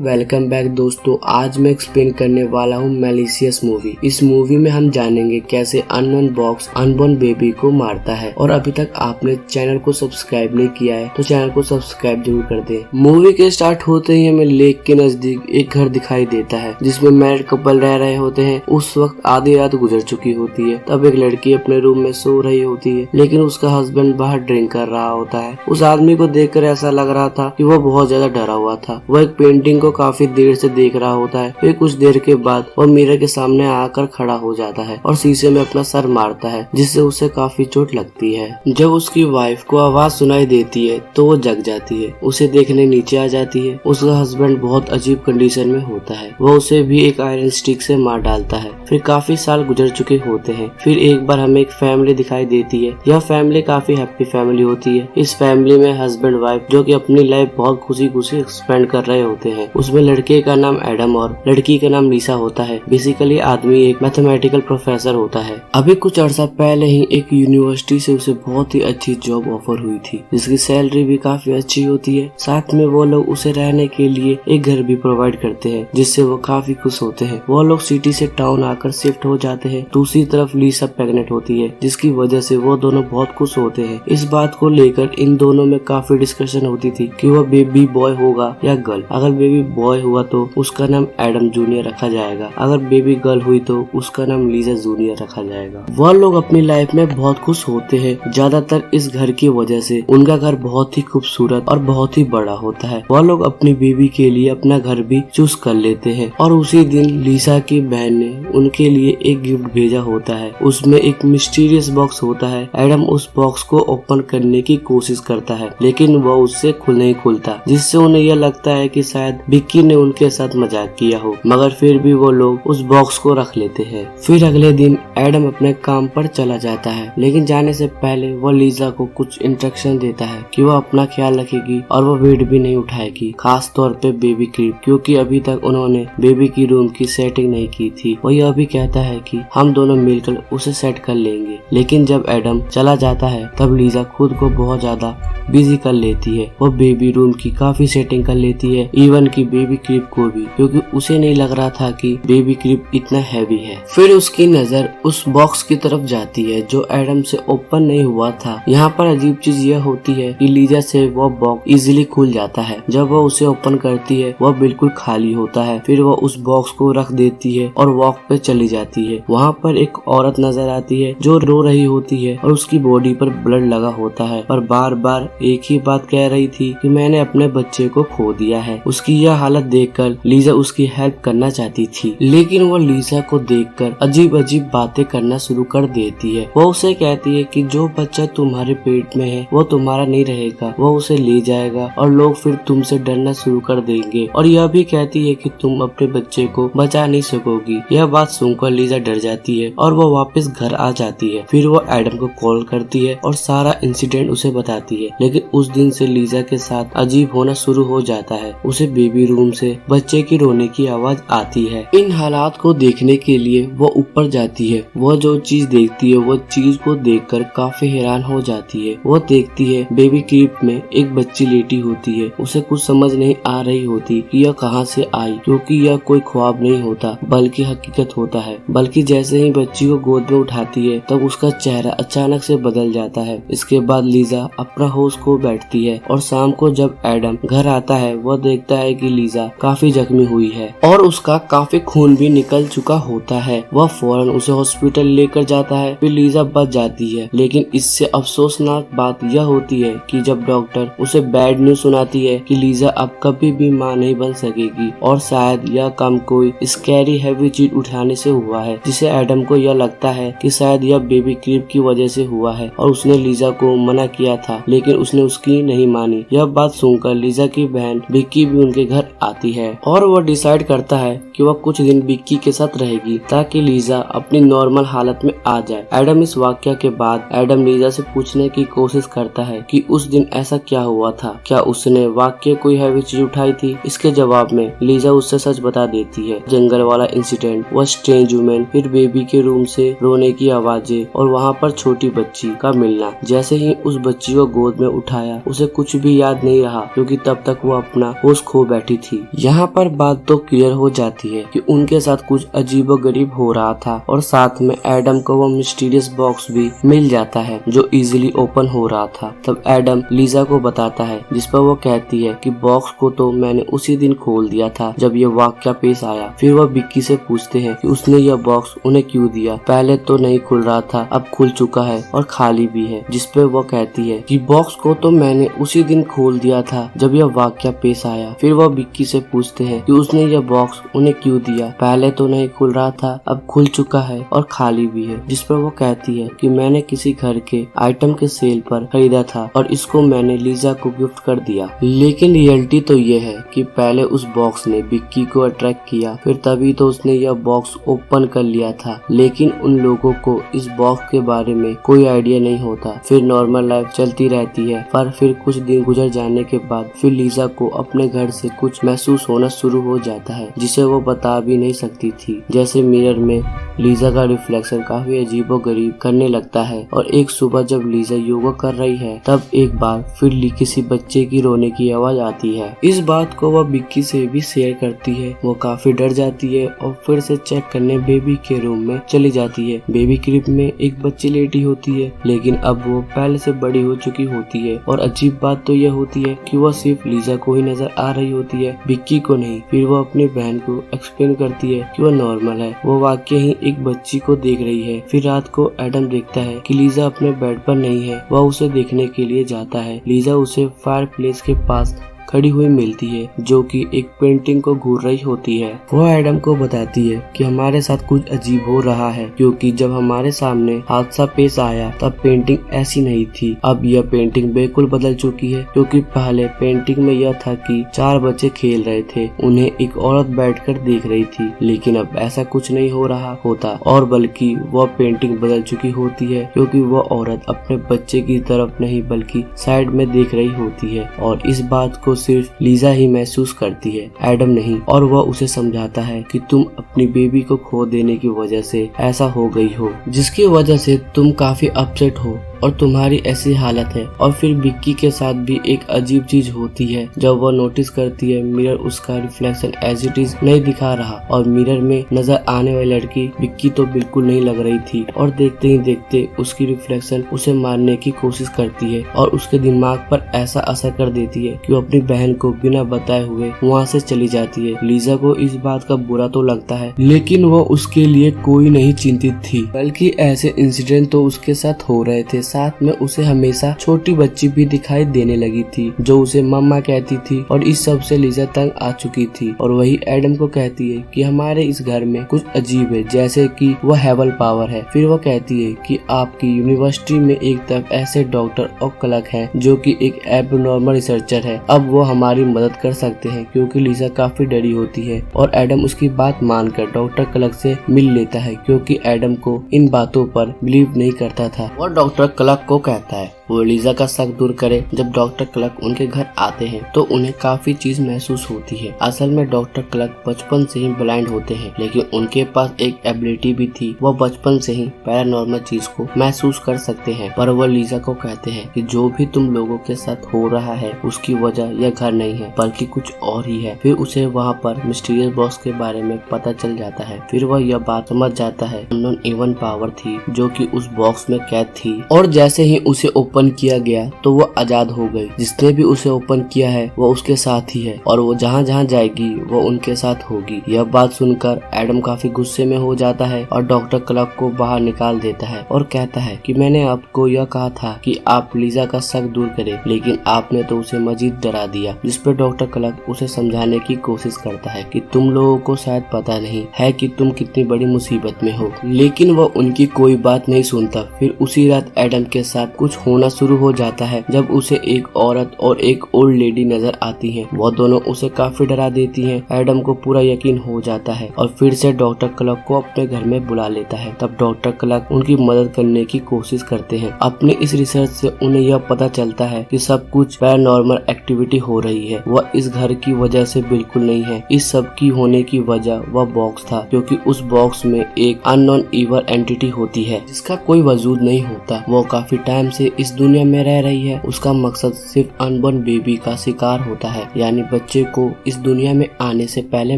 Welcome back दोस्तों। आज मैं एक्सप्लेन करने वाला हूँ मैलिशियस मूवी। इस मूवी में हम जानेंगे कैसे अननोन बॉक्स अनबॉर्न बेबी को मारता है। और अभी तक आपने चैनल को सब्सक्राइब नहीं किया है तो चैनल को सब्सक्राइब जरूर कर दें। मूवी के स्टार्ट होते ही हमें लेक के नजदीक एक घर दिखाई देता है जिसमें मैरिड कपल रह रहे होते हैं। उस वक्त आधी रात गुजर चुकी होती है। तब एक लड़की अपने रूम में सो रही होती है, लेकिन उसका हस्बैंड बाहर ड्रिंक कर रहा होता है। उस आदमी को देखकर ऐसा लग रहा था कि वो बहुत ज्यादा डरा हुआ था। वह एक पेंटिंग को काफी देर से देख रहा होता है। फिर कुछ देर के बाद वह मिरर के सामने आकर खड़ा हो जाता है और शीशे में अपना सर मारता है, जिससे उसे काफी चोट लगती है। जब उसकी वाइफ को आवाज सुनाई देती है तो वो जग जाती है, उसे देखने नीचे आ जाती है। उसका हस्बैंड बहुत अजीब कंडीशन में होता है। वह उसे भी एक आयरन स्टिक से मार डालता है। फिर काफी साल गुजर चुके होते हैं। फिर एक बार हमें एक फैमिली दिखाई देती है। यह फैमिली काफी हैप्पी फैमिली होती है। इस फैमिली में हस्बैंड वाइफ जो कि अपनी लाइफ बहुत खुशी खुशी स्पेंड कर रहे होते हैं। उसमें लड़के का नाम एडम और लड़की का नाम लीसा होता है। बेसिकली आदमी एक मैथमेटिकल प्रोफेसर होता है। अभी कुछ अर्सा पहले ही एक यूनिवर्सिटी से उसे बहुत ही अच्छी जॉब ऑफर हुई थी, जिसकी सैलरी भी काफी अच्छी होती है। साथ में वो लोग उसे रहने के लिए एक घर भी प्रोवाइड करते हैं, जिससे वो काफी खुश होते हैं। वो लोग सिटी से टाउन आकर शिफ्ट हो जाते हैं। दूसरी तरफ लीसा प्रेग्नेंट होती है, जिसकी वजह से वो दोनों बहुत खुश होते हैं। इस बात को लेकर इन दोनों में काफी डिस्कशन होती थी कि वह बेबी बॉय होगा या गर्ल। अगर बेबी बॉय हुआ तो उसका नाम एडम जूनियर रखा जाएगा, अगर बेबी गर्ल हुई तो उसका नाम लीजा जूनियर रखा जाएगा। वह लोग अपनी लाइफ में बहुत खुश होते हैं, ज्यादातर इस घर की वजह से। उनका घर बहुत ही खूबसूरत और बहुत ही बड़ा होता है। वह लोग अपनी बेबी के लिए अपना घर भी चूज कर लेते हैं। और उसी दिन लीसा की बहन ने उनके लिए एक गिफ्ट भेजा होता है। उसमें एक मिस्टीरियस बॉक्स होता है। एडम उस बॉक्स को ओपन करने की कोशिश करता है, लेकिन वह उससे नहीं खुलता, जिससे उन्हें यह लगता है कि शायद विक्की ने उनके साथ मजाक किया हो। मगर फिर भी वो लोग उस बॉक्स को रख लेते हैं। फिर अगले दिन एडम अपने काम पर चला जाता है, लेकिन जाने से पहले वो लीजा को कुछ इंस्ट्रक्शन देता है कि वो अपना ख्याल रखेगी और वो वेट भी नहीं उठाएगी, खास तौर पे बेबी क्रीप, क्योंकि अभी तक उन्होंने बेबी की रूम की सेटिंग नहीं की थी। वो यह भी कहता है कि हम दोनों मिलकर उसे सेट कर लेंगे। लेकिन जब एडम चला जाता है तब लीजा खुद को बहुत ज्यादा बिजी कर लेती है। वो बेबी रूम की काफी सेटिंग कर लेती है, इवन की बेबी क्रीप को भी, क्योंकि उसे नहीं लग रहा था कि बेबी क्रीप इतना हैवी है। फिर उसकी नजर उस बॉक्स की तरफ जाती है जो एडम से ओपन नहीं हुआ था। यहाँ पर अजीब चीज यह होती है कि लीजा से वो बॉक्स इजीली खुल जाता है। जब वो उसे ओपन करती है वह बिल्कुल खाली होता है। फिर वो उस बॉक्स को रख देती है और वॉक पे चली जाती है। वहाँ पर एक औरत नजर आती है जो रो रही होती है और उसकी बॉडी पर ब्लड लगा होता है और बार बार एक ही बात कह रही थी कि मैंने अपने बच्चे को खो दिया है। उसकी यह हालत देखकर लीजा उसकी हेल्प करना चाहती थी, लेकिन वो लीजा को देखकर अजीब अजीब बातें करना शुरू कर देती है। वो उसे कहती है कि जो बच्चा तुम्हारे पेट में है वो तुम्हारा नहीं रहेगा, वो उसे ले जाएगा और लोग फिर तुमसे डरना शुरू कर देंगे। और यह भी कहती है कि तुम अपने बच्चे को बचा नहीं सकोगी। यह बात सुनकर लीजा डर जाती है और वो वापस घर आ जाती है। फिर वो एडम को कॉल करती है और सारा इंसिडेंट उसे बताती है। लेकिन उस दिन से लीजा के साथ अजीब होना शुरू हो जाता है। उसे बेबी रूम से बच्चे की रोने की आवाज आती है। इन हालात को देखने के लिए वो ऊपर जाती है। वो जो चीज देखती है वो चीज को देखकर काफी हैरान हो जाती है। वो देखती है बेबी क्रीप में एक बच्ची लेटी होती है। उसे कुछ समझ नहीं आ रही होती कि यह कहां से आई, क्योंकि यह कोई ख्वाब नहीं होता बल्कि हकीकत होता है। बल्कि जैसे ही बच्ची को गोद में उठाती है तब उसका चेहरा अचानक से बदल जाता है। इसके बाद लीजा अपना होश खो बैठती है और शाम को जब एडम घर आता है वह देखता है कि लीजा काफी जख्मी हुई है और उसका काफी खून भी निकल चुका होता है। वह फौरन उसे हॉस्पिटल लेकर जाता है। फिर लीजा बच जाती है, लेकिन इससे अफसोसनाक बात यह होती है कि जब डॉक्टर उसे बैड न्यूज सुनाती है कि लीजा अब कभी भी मां नहीं बन सकेगी और शायद यह काम कोई स्कैरी हैवी चीज उठाने से हुआ है, जिसे एडम को यह लगता है कि शायद यह बेबी क्रीप की वजह से हुआ है और उसने लीजा को मना किया था, लेकिन उसने उसकी नहीं मानी। यह बात सुनकर लीजा की बहन विक्की भी उनके घर आती है और वह डिसाइड करता है कि वह कुछ दिन विक्की के साथ रहेगी ताकि लीजा अपनी नॉर्मल हालत में आ जाए। एडम इस वाक्य के बाद एडम लीजा से पूछने की कोशिश करता है कि उस दिन ऐसा क्या हुआ था, क्या उसने वाक्य कोई हैवी चीज उठाई थी। इसके जवाब में लीजा उससे सच बता देती है। जंगल वाला इंसिडेंट, वह स्ट्रेंज वुमेन, फिर बेबी के रूम से रोने की आवाजें और वहाँ पर छोटी बच्ची का मिलना। जैसे ही उस बच्ची को गोद में उठाया उसे कुछ भी याद नहीं रहा, क्योंकि तब तक वो अपना होश खो बैठी रियलिटी थी। यहाँ पर बात तो क्लियर हो जाती है कि उनके साथ कुछ अजीबोगरीब हो रहा था और साथ में एडम को वो मिस्टीरियस बॉक्स भी मिल जाता है जो इजीली ओपन हो रहा था। तब एडम लीजा को बताता है जिस पर वो कहती है कि बॉक्स को तो मैंने उसी दिन खोल दिया था जब ये वाकया पेश आया। फिर वह विक्की से पूछते हैं कि उसने यह बॉक्स उन्हें क्यों दिया, पहले तो नहीं खुल रहा था, अब खुल चुका है और खाली भी है। जिस पे वो कहती है कि बॉक्स को तो मैंने उसी दिन खोल दिया था जब यह वाकया पेश आया। फिर वह विक्की से पूछते हैं कि उसने यह बॉक्स उन्हें क्यों दिया, पहले तो नहीं खुल रहा था, अब खुल चुका है और खाली भी है। जिस पर वो कहती है कि मैंने किसी घर के आइटम के सेल पर खरीदा था और इसको मैंने लीजा को गिफ्ट कर दिया। लेकिन रियलिटी तो ये है कि पहले उस बॉक्स ने विक्की को अट्रैक्ट किया, फिर तभी तो उसने यह बॉक्स ओपन कर लिया था। लेकिन उन लोगों को इस बॉक्स के बारे में कोई आइडिया नहीं होता। फिर नॉर्मल लाइफ चलती रहती है, पर फिर कुछ दिन गुजर जाने के बाद फिर लीजा को अपने घर से कुछ महसूस होना शुरू हो जाता है जिसे वो बता भी नहीं सकती थी। जैसे मिरर में लीजा का रिफ्लेक्शन काफी अजीबोगरीब करने लगता है और एक सुबह जब लीजा योगा कर रही है तब एक बार फिर किसी बच्चे की रोने की आवाज आती है। इस बात को वह विक्की से भी शेयर करती है। वो काफी डर जाती है और फिर से चेक करने बेबी के रूम में चली जाती है। बेबी क्रिब में एक बच्ची लेटी होती है, लेकिन अब वो पहले से बड़ी हो चुकी होती है और अजीब बात तो यह होती है कि वह सिर्फ लीजा को ही नजर आ रही होती है, विक्की को नहीं। फिर वो अपनी बहन को एक्सप्लेन करती है कि वह नॉर्मल है, वो वाकई ही एक बच्ची को देख रही है। फिर रात को एडम देखता है कि लीजा अपने बेड पर नहीं है। वह उसे देखने के लिए जाता है। लीजा उसे फायर प्लेस के पास खड़ी हुई मिलती है जो कि एक पेंटिंग को घूर रही होती है। वो एडम को बताती है कि हमारे साथ कुछ अजीब हो रहा है क्योंकि जब हमारे सामने हादसा पेश आया तब पेंटिंग ऐसी नहीं थी। अब यह पेंटिंग बिल्कुल बदल चुकी है क्योंकि पहले पेंटिंग में यह था कि 4 बच्चे खेल रहे थे, उन्हें एक औरत बैठकर देख रही थी। लेकिन अब ऐसा कुछ नहीं हो रहा होता और बल्कि वह पेंटिंग बदल चुकी होती है क्योंकि वह औरत अपने बच्चे की तरफ नहीं बल्कि साइड में देख रही होती है और इस बात को सिर्फ लीजा ही महसूस करती है, एडम नहीं। और वह उसे समझाता है कि तुम अपनी बेबी को खो देने की वजह से ऐसा हो गई हो, जिसकी वजह से तुम काफी अपसेट हो और तुम्हारी ऐसी हालत है। और फिर विक्की के साथ भी एक अजीब चीज होती है जब वह नोटिस करती है मिरर उसका रिफ्लेक्शन एज इट इज नहीं दिखा रहा और मिरर में नजर आने वाली लड़की विक्की तो बिल्कुल नहीं लग रही थी। और देखते ही देखते उसकी रिफ्लेक्शन उसे मारने की कोशिश करती है और उसके दिमाग पर ऐसा असर कर देती है कि वो अपनी बहन को बिना बताए हुए वहाँ से चली जाती है। लीजा को इस बात का बुरा तो लगता है लेकिन वो उसके लिए कोई नहीं चिंतित थी, बल्कि ऐसे इंसिडेंट तो उसके साथ हो रहे थे। साथ में उसे हमेशा छोटी बच्ची भी दिखाई देने लगी थी जो उसे मम्मा कहती थी और इस सब से लीजा तंग आ चुकी थी। और वही एडम को कहती है कि हमारे इस घर में कुछ अजीब है, जैसे कि वह हेवल पावर है। फिर वह कहती है कि आपकी यूनिवर्सिटी में एक तरफ ऐसे डॉक्टर और क्लर्क है जो कि एक एबनॉर्मल रिसर्चर है, अब वो हमारी मदद कर सकते हैं। क्योंकि लीजा काफी डरी होती है और एडम उसकी बात मानकर डॉक्टर क्लर्क से मिल लेता है क्योंकि एडम को इन बातों पर बिलीव नहीं करता था। और डॉक्टर क्लर्क को कहता है वो लीजा का शक दूर करे। जब डॉक्टर क्लर्क उनके घर आते हैं तो उन्हें काफी चीज महसूस होती है। असल में डॉक्टर क्लर्क बचपन से ही ब्लाइंड होते हैं, लेकिन उनके पास एक एबिलिटी भी थी, वो बचपन से ही पैरानॉर्मल चीज को महसूस कर सकते हैं। पर वो लीजा को कहते हैं कि जो भी तुम लोगों के साथ हो रहा है उसकी वजह यह घर नहीं है बल्कि कुछ और ही है। फिर उसे वहाँ पर मिस्टीरियस बॉक्स के बारे में पता चल जाता है। फिर वह यह बात समझ जाता है अननोन इवन पावर थी जो कि उस बॉक्स में कैद थी और जैसे ही उसे ओपन किया गया तो वो आजाद हो गई। जिसने भी उसे ओपन किया है वो उसके साथ ही है और वो जहाँ जहाँ जाएगी वो उनके साथ होगी। यह बात सुनकर एडम काफी गुस्से में हो जाता है और डॉक्टर क्लर्क को बाहर निकाल देता है और कहता है कि मैंने आपको यह कहा था कि आप लीजा का शक दूर करें, लेकिन आपने तो उसे मजीद डरा दिया। जिस पर डॉक्टर क्लर्क उसे समझाने की कोशिश करता है कि तुम लोगों को शायद पता नहीं है कि तुम कितनी बड़ी मुसीबत में हो, लेकिन वो उनकी कोई बात नहीं सुनता। फिर उसी रात एडम के साथ कुछ होना शुरू हो जाता है जब उसे एक औरत और एक ओल्ड लेडी नजर आती हैं। वो दोनों उसे काफी डरा देती हैं। एडम को पूरा यकीन हो जाता है और फिर से डॉक्टर क्लर्क को अपने घर में बुला लेता है। तब डॉक्टर क्लर्क उनकी मदद करने की कोशिश करते हैं। अपने इस रिसर्च से उन्हें यह पता चलता है कि सब कुछ पैरानॉर्मल एक्टिविटी हो रही है, वह इस घर की वजह से बिल्कुल नहीं है। इस सब की होने की वजह वह बॉक्स था क्योंकि उस बॉक्स में एक अननोन ईवल एंटिटी होती है जिसका कोई वजूद नहीं होता। वो काफी टाइम से इस दुनिया में रह रही है उसका मकसद सिर्फ अनबॉर्न बेबी का शिकार होता है, यानी बच्चे को इस दुनिया में आने से पहले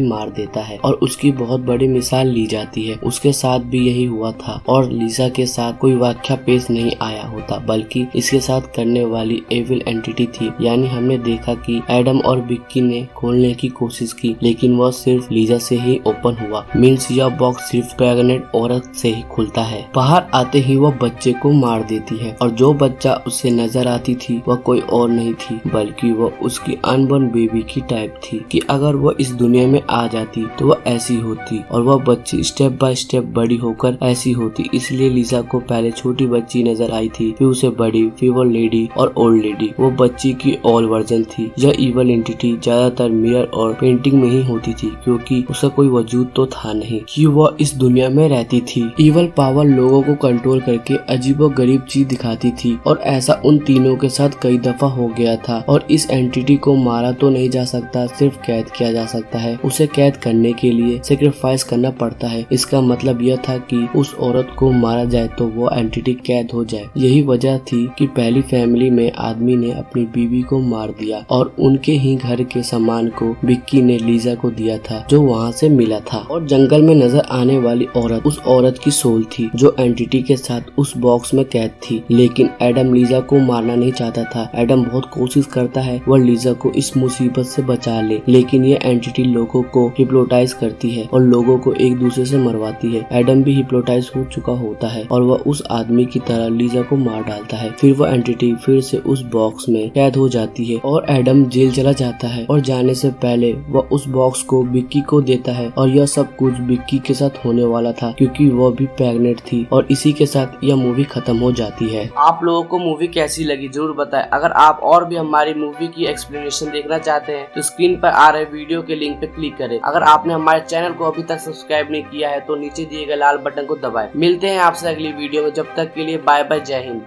मार देता है और उसकी बहुत बड़ी मिसाल ली जाती है। उसके साथ भी यही हुआ था और लीसा के साथ कोई वाक्या पेश नहीं आया होता, बल्कि इसके साथ करने वाली एविल एंटिटी थी। यानी हमने देखा कि एडम और विक्की ने खोलने की कोशिश की, लेकिन वह सिर्फ लीजा से ही ओपन हुआ। मीन्स यह बॉक्स सिर्फ प्रेग्नेंट औरत से ही खुलता है। बाहर आते ही वह बच्चे को मार देती है और जो बच्चा उसे नजर आती थी वह कोई और नहीं थी, बल्कि वह उसकी अनबॉर्न बेबी की टाइप थी कि अगर वह इस दुनिया में आ जाती तो वह ऐसी होती और वह बच्ची स्टेप बाय स्टेप बड़ी होकर ऐसी होती। इसलिए लीजा को पहले छोटी बच्ची नजर आई थी, फिर उसे बड़ी, फिर वो लेडी और ओल्ड लेडी। वो बच्ची की ऑल वर्जन थी। यह इवल एंटिटी ज्यादातर मिरर और पेंटिंग में ही होती थी, क्योंकि उसका कोई वजूद तो था नहीं कि वह इस दुनिया में रहती थी। इवल पावर लोगों को कंट्रोल करके अजीबो गरीब चीज दिखाती थी और ऐसा उन तीनों के साथ कई दफा हो गया था। और इस एंटिटी को मारा तो नहीं जा सकता, सिर्फ कैद किया जा सकता है। उसे कैद करने के लिए सेक्रीफाइस करना पड़ता है। इसका मतलब यह था कि उस औरत को मारा जाए तो वो एंटिटी कैद हो जाए। यही वजह थी कि पहली फैमिली में आदमी ने अपनी बीवी को मार दिया और उनके ही घर के सामान को विक्की ने लीजा को दिया था, जो वहाँ से मिला था। और जंगल में नजर आने वाली औरत उस औरत की सोल थी जो एंटिटी के साथ उस बॉक्स में कैद थी। लेकिन एडम लीजा को मारना नहीं चाहता था। एडम बहुत कोशिश करता है वह लीजा को इस मुसीबत से बचा ले, लेकिन ये एंटिटी लोगों को हिप्नोटाइज करती है और लोगों को एक दूसरे से मरवाती है। एडम भी हिप्नोटाइज हो चुका होता है और वह उस आदमी की तरह लीजा को मार डालता है। फिर वह एंटिटी फिर से उस बॉक्स में कैद हो जाती है और एडम जेल चला जाता है और जाने से पहले वह उस बॉक्स को विक्की को देता है। और यह सब कुछ विक्की के साथ होने वाला था क्योंकि वह भी प्रेग्नेंट थी। और इसी के साथ यह मूवी खत्म हो जाती है। आप लोगों को मूवी कैसी लगी जरूर बताएं। अगर आप और भी हमारी मूवी की एक्सप्लेनेशन देखना चाहते हैं तो स्क्रीन पर आ रहे वीडियो के लिंक पे क्लिक करें। अगर आपने हमारे चैनल को अभी तक सब्सक्राइब नहीं किया है तो नीचे दिए गए लाल बटन को दबाएं। मिलते हैं आपसे अगली वीडियो में, जब तक के लिए बाय बाय, जय हिंद।